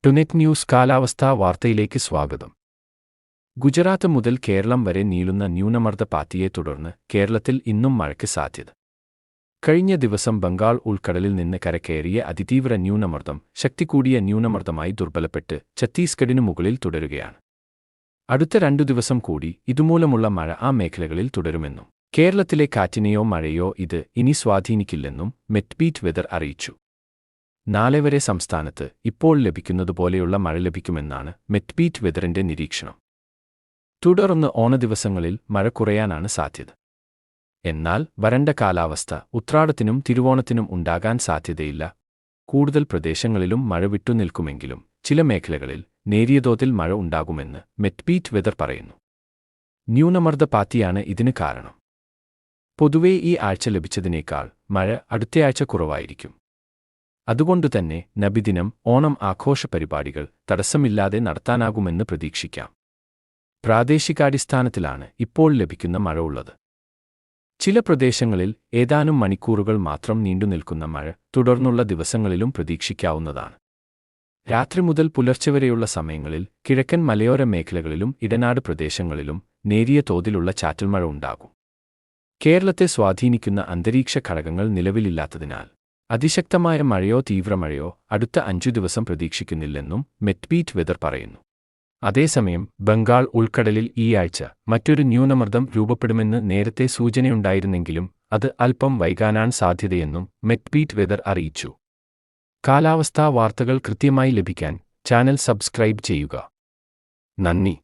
ടുനെറ്റ് news കാലാവസ്ഥാ വാർത്തയിലേക്ക് സ്വാഗതം. ഗുജറാത്ത് മുതൽ കേരളം വരെ നീളുന്ന ന്യൂനമർദ്ദ പാത്തിയെ തുടർന്ന് കേരളത്തിൽ ഇന്നും മഴയ്ക്ക് സാധ്യത. കഴിഞ്ഞ ദിവസം ബംഗാൾ ഉൾക്കടലിൽ നിന്ന് കരകയറിയ അതിതീവ്ര ന്യൂനമർദ്ദം ശക്തി കൂടിയ ന്യൂനമർദ്ദമായി ദുർബലപ്പെട്ട് ഛത്തീസ്ഗഡിനു മുകളിൽ തുടരുകയാണ്. അടുത്ത 2 ദിവസം കൂടി ഇതുമൂലമുള്ള മഴ ആ മേഖലകളിൽ തുടരുമെന്നും കേരളത്തിലെ കാറ്റിനെയോ മഴയോ ഇത് ഇനി സ്വാധീനിക്കില്ലെന്നും മെറ്റ്ബീറ്റ് വെതർ അറിയിച്ചു. നാളെ വരെ സംസ്ഥാനത്ത് ഇപ്പോൾ ലഭിക്കുന്നതുപോലെയുള്ള മഴ ലഭിക്കുമെന്നാണ് മെറ്റ്ബീറ്റ് വെതറിന്റെ നിരീക്ഷണം. തുടർന്ന് ഓണദിവസങ്ങളിൽ മഴ കുറയാനാണ് സാധ്യത. എന്നാൽ വരണ്ട കാലാവസ്ഥ ഉത്രാടത്തിനും തിരുവോണത്തിനും ഉണ്ടാകാൻ സാധ്യതയില്ല. കൂടുതൽ പ്രദേശങ്ങളിലും മഴ വിട്ടുനിൽക്കുമെങ്കിലും ചില മേഖലകളിൽ നേരിയ തോതിൽ മഴ ഉണ്ടാകുമെന്ന് മെറ്റ്ബീറ്റ് വെതർ പറയുന്നു. ന്യൂനമർദ്ദ പാത്തിയാണ് ഇതിന് കാരണം. പൊതുവെ ഈ ആഴ്ച ലഭിച്ചതിനേക്കാൾ മഴ അടുത്തയാഴ്ച കുറവായിരിക്കും. അതുകൊണ്ടുതന്നെ നബിദിനം, ഓണം ആഘോഷ പരിപാടികൾ തടസ്സമില്ലാതെ നടത്താനാകുമെന്ന് പ്രതീക്ഷിക്കാം. പ്രാദേശികാടിസ്ഥാനത്തിലാണ് ഇപ്പോൾ ലഭിക്കുന്ന മഴ ഉള്ളത്. ചില പ്രദേശങ്ങളിൽ ഏതാനും മണിക്കൂറുകൾ മാത്രം നീണ്ടുനിൽക്കുന്ന മഴ തുടർന്നുള്ള ദിവസങ്ങളിലും പ്രതീക്ഷിക്കാവുന്നതാണ്. രാത്രി മുതൽ പുലർച്ചെ വരെയുള്ള സമയങ്ങളിൽ കിഴക്കൻ മലയോര മേഖലകളിലും ഇടനാട് പ്രദേശങ്ങളിലും നേരിയ തോതിലുള്ള ചാറ്റൽമഴ ഉണ്ടാകും. കേരളത്തെ സ്വാധീനിക്കുന്ന അന്തരീക്ഷ ഘടകങ്ങൾ നിലവിലില്ലാത്തതിനാൽ അതിശക്തമായ മഴയോ തീവ്രമഴയോ അടുത്ത 5 ദിവസം പ്രതീക്ഷിക്കുന്നില്ലെന്നും മെറ്റ്ബീറ്റ് വെതർ പറയുന്നു. അതേസമയം ബംഗാൾ ഉൾക്കടലിൽ ഈ ആഴ്ച മറ്റൊരു ന്യൂനമർദ്ദം രൂപപ്പെടുമെന്ന് നേരത്തെ സൂചനയുണ്ടായിരുന്നെങ്കിലും അത് അല്പം വൈകാനാണ് സാധ്യതയെന്നും മെറ്റ്ബീറ്റ് വെതർ അറിയിച്ചു. കാലാവസ്ഥാ വാർത്തകൾ കൃത്യമായി ലഭിക്കാൻ ചാനൽ സബ്സ്ക്രൈബ് ചെയ്യുക. നന്ദി.